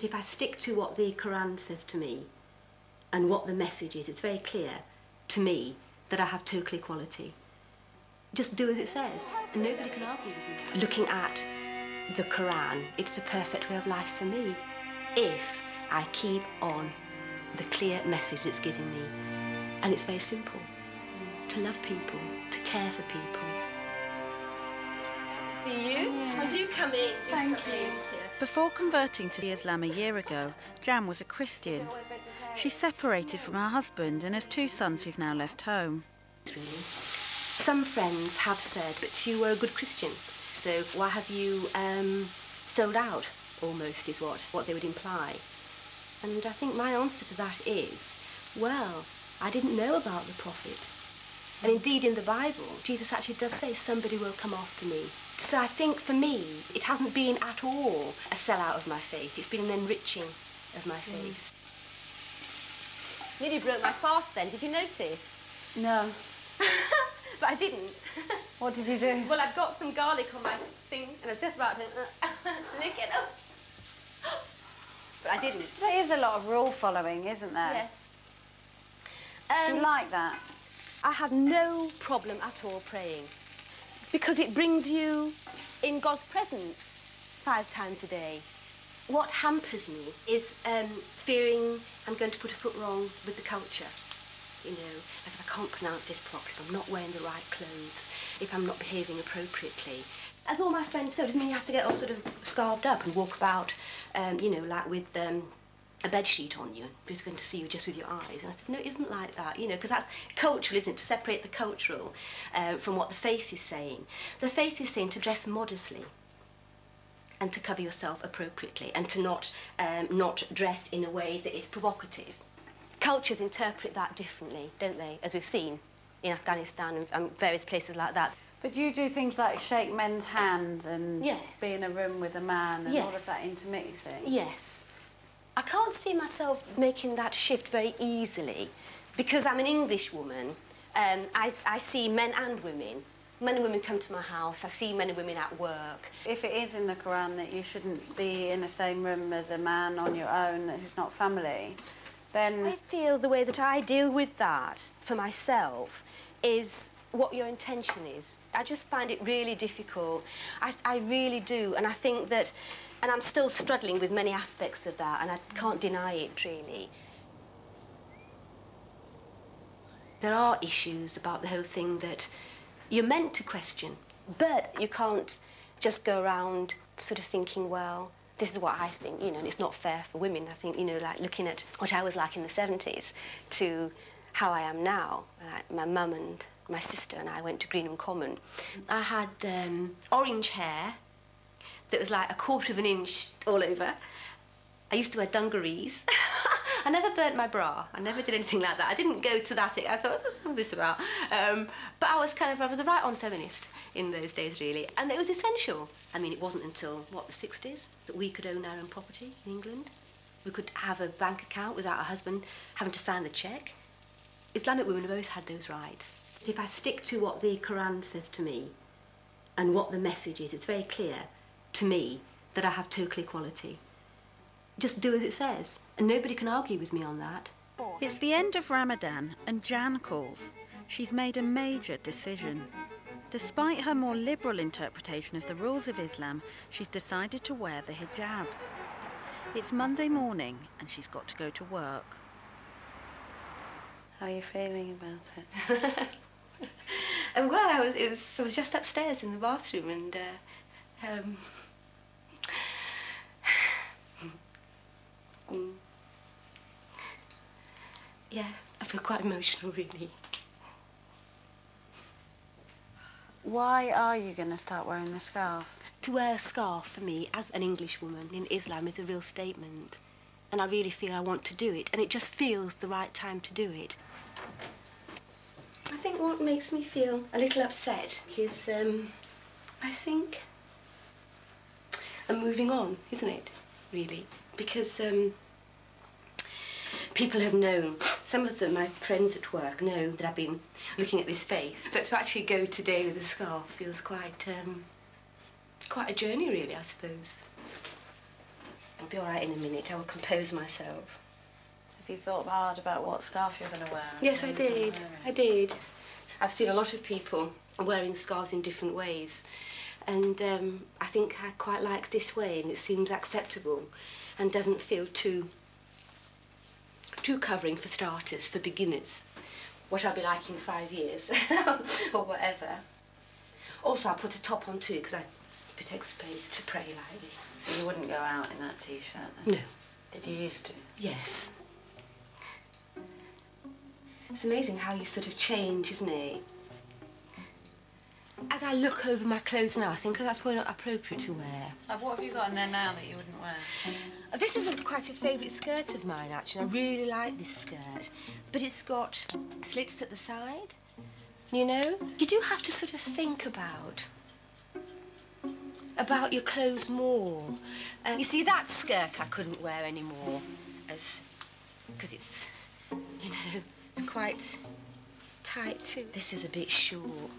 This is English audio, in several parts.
If I stick to what the Quran says to me and what the message is, it's very clear to me that I have total equality. Just do as it says, and nobody can argue with me. Looking at the Quran, it's the perfect way of life for me if I keep on the clear message it's giving me. And it's very simple. To love people, to care for people. Nice to see you. Oh, do come in. Thank you. Before converting to Islam a year ago, Jan was a Christian. She's separated from her husband and has 2 sons who've now left home. Really. Some friends have said that you were a good Christian, so why have you sold out, almost, is what they would imply. And I think my answer to that is, well, I didn't know about the prophet. And indeed, in the Bible, Jesus actually does say, somebody will come after me. So I think, for me, it hasn't been at all a sellout of my faith. It's been an enriching of my faith. Nearly broke my fast then. Did you notice? No. But I didn't. What did you do? Well, I've got some garlic on my thing, and I was just about to lick it up. But I didn't. There is a lot of rule following, isn't there? Yes. Do you like that? I have no problem at all praying, because it brings you in God's presence 5 times a day. What hampers me is fearing I'm going to put a foot wrong with the culture. You know, like if I can't pronounce this properly, if I'm not wearing the right clothes, if I'm not behaving appropriately. As all my friends say, it doesn't mean you have to get all sort of scarved up and walk about, you know, like with a bed sheet on you, who's going to see you just with your eyes. And I said, no, it isn't like that, you know, because that's cultural, isn't it, to separate the cultural from what the faith is saying. The faith is saying to dress modestly and to cover yourself appropriately and to not dress in a way that is provocative. Cultures interpret that differently, don't they, as we've seen in Afghanistan and various places like that. But you do things like shake men's hand and yes. be in a room with a man and yes. all of that intermixing? Yes. I can't see myself making that shift very easily because I'm an English woman. I see men and women. Men and women come to my house. I see men and women at work. If it is in the Quran that you shouldn't be in the same room as a man on your own who's not family, then... I feel the way that I deal with that for myself is what your intention is. I just find it really difficult. I really do, and I think that... And I'm still struggling with many aspects of that, and I can't deny it, really. There are issues about the whole thing that you're meant to question, but you can't just go around sort of thinking, well, this is what I think, you know, and it's not fair for women. I think, you know, like looking at what I was like in the 70s to how I am now. My mum and my sister and I went to Greenham Common. I had orange hair that was like 1/4 of an inch all over. I used to wear dungarees. I never burnt my bra. I never did anything like that. I didn't go to that. I thought, what's all this about? But I was a right-on feminist in those days, really. And it was essential. I mean, it wasn't until, what, the 60s that we could own our own property in England. We could have a bank account without a husband having to sign the cheque. Islamic women have always had those rights. If I stick to what the Quran says to me and what the message is, it's very clear to me that I have total equality. Just do as it says, and nobody can argue with me on that. It's the end of Ramadan and Jan calls. She's made a major decision. Despite her more liberal interpretation of the rules of Islam, she's decided to wear the hijab. It's Monday morning and she's got to go to work. How are you feeling about it? Well, I was just upstairs in the bathroom and yeah, I feel quite emotional, really. Why are you going to start wearing the scarf? To wear a scarf, for me, as an English woman in Islam, is a real statement. And I really feel I want to do it, and it just feels the right time to do it. I think what makes me feel a little upset is, I think, I'm moving on, isn't it, really? Because people have known, some of them, my friends at work, know that I've been looking at this faith. But to actually go today with a scarf feels quite a journey, really, I suppose. I'll be all right in a minute. I will compose myself. Have you thought hard about what scarf you're going to wear? Yes, I did. I did. I've seen a lot of people wearing scarves in different ways, and I think I quite like this way, and it seems acceptable and doesn't feel too covering for starters, for beginners. What I'll be like in 5 years or whatever. Also, I put a top on too because it protects space to pray like this. So you wouldn't go out in that t-shirt then? No. Did you used to? Yes. It's amazing how you sort of change, isn't it? As I look over my clothes now, I think that's probably not appropriate to wear. Like, what have you got in there now that you wouldn't wear? This is quite a favourite skirt of mine, actually. I really like this skirt. But it's got slits at the side, you know? You do have to sort of think about your clothes more. You see, that skirt I couldn't wear anymore, because it's, you know, it's quite tight too. This is a bit short.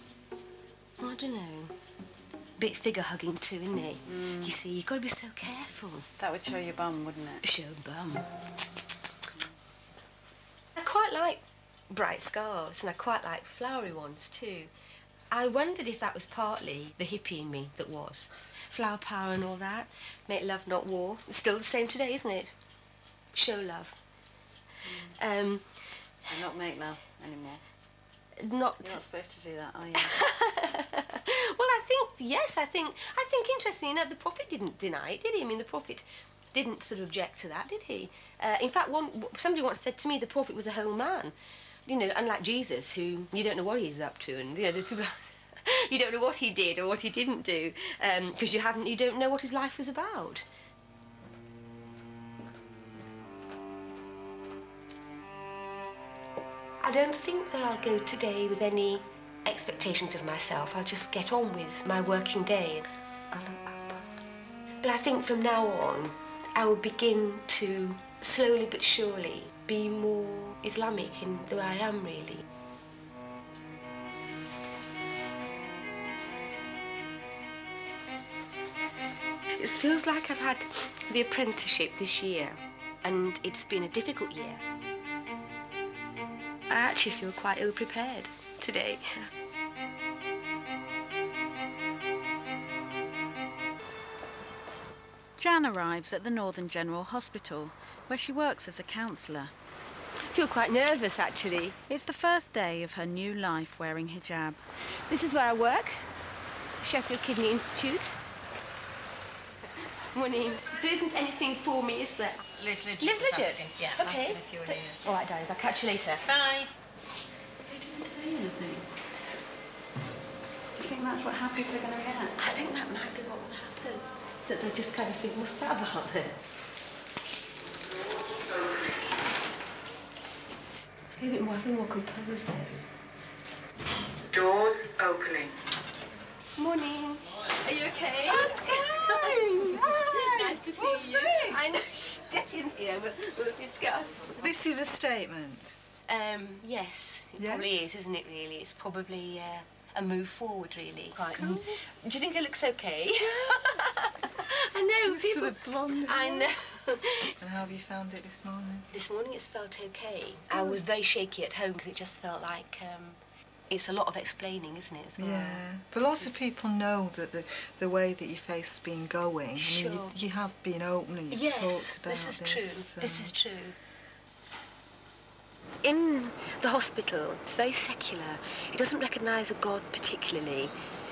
I don't know. Bit figure-hugging too, isn't it? You see, you've got to be so careful. That would show your bum, wouldn't it? Show bum. I quite like bright scarves, and I quite like flowery ones too. I wondered if that was partly the hippie in me that was. Flower power and all that. Make love, not war. It's still the same today, isn't it? Show love. And not make love anymore. You're not supposed to do that, are you? Well, I think, yes, I think interestingly enough, the Prophet didn't deny it, did he? I mean, the Prophet didn't sort of object to that, did he? In fact, somebody once said to me the Prophet was a whole man. You know, unlike Jesus, who you don't know what he was up to, and, you know, the people... you don't know what he did or what he didn't do, because you don't know what his life was about. I don't think that I'll go today with any expectations of myself. I'll just get on with my working day. But I think from now on, I will begin to slowly but surely be more Islamic in the way I am, really. It feels like I've had the apprenticeship this year, and it's been a difficult year. I actually feel quite ill-prepared today. Jan arrives at the Northern General Hospital, where she works as a counsellor. I feel quite nervous, actually. It's the first day of her new life wearing hijab. This is where I work, Sheffield Kidney Institute. Morning. There isn't anything for me, is there? Liz Lidget. Liz Lidget? Yeah, okay. asking if you were here. All right, darlings, I'll catch you later. Bye. They didn't say anything. Do you think that's what happy they're going to react? I think that might be what will happen. That they'll just kind of think, what's that about then? A bit more composed then. Doors opening. Morning. Are you okay? I'm fine. Hi. Nice to see What's you. this? I know. Get in here, we'll discuss. This is a statement. Yes, it Yes? probably is, isn't it, really? It's probably a move forward, really. Cool. Do you think it looks okay? I know, Thanks to the blonde I hair. know. And how have you found it this morning? This morning it's felt okay. I was very shaky at home because it just felt like it's a lot of explaining, isn't it, as well? Yeah, but lots of people know that the way that your face has been going. Sure. I mean, you have been open and you've Yes, talked about this is true. so- This is true. In the hospital, it's very secular. It doesn't recognise a God particularly.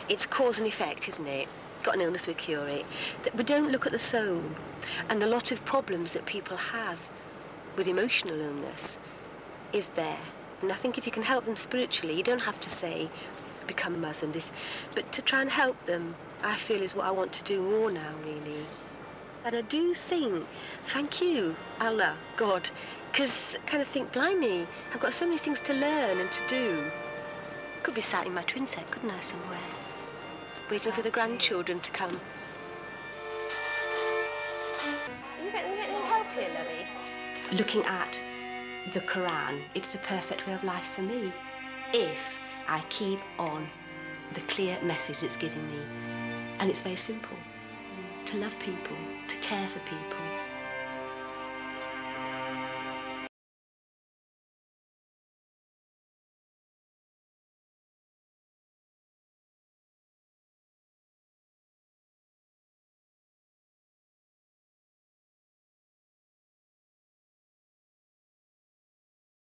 It's cause and effect, isn't it? Got an illness, we cure it. We don't look at the soul. And a lot of problems that people have with emotional illness is there. And I think if you can help them spiritually, you don't have to say, become a Muslim, but to try and help them, I feel is what I want to do more now, really. And I do think, thank you, Allah, God, because I kind of think, blimey, I've got so many things to learn and to do. Could be sat in my twin set, couldn't I, somewhere? Waiting for the grandchildren to come. You get help here, Lovey? Looking at the Quran, it's the perfect way of life for me. If I keep on the clear message it's giving me. And it's very simple. To love people, to care for people,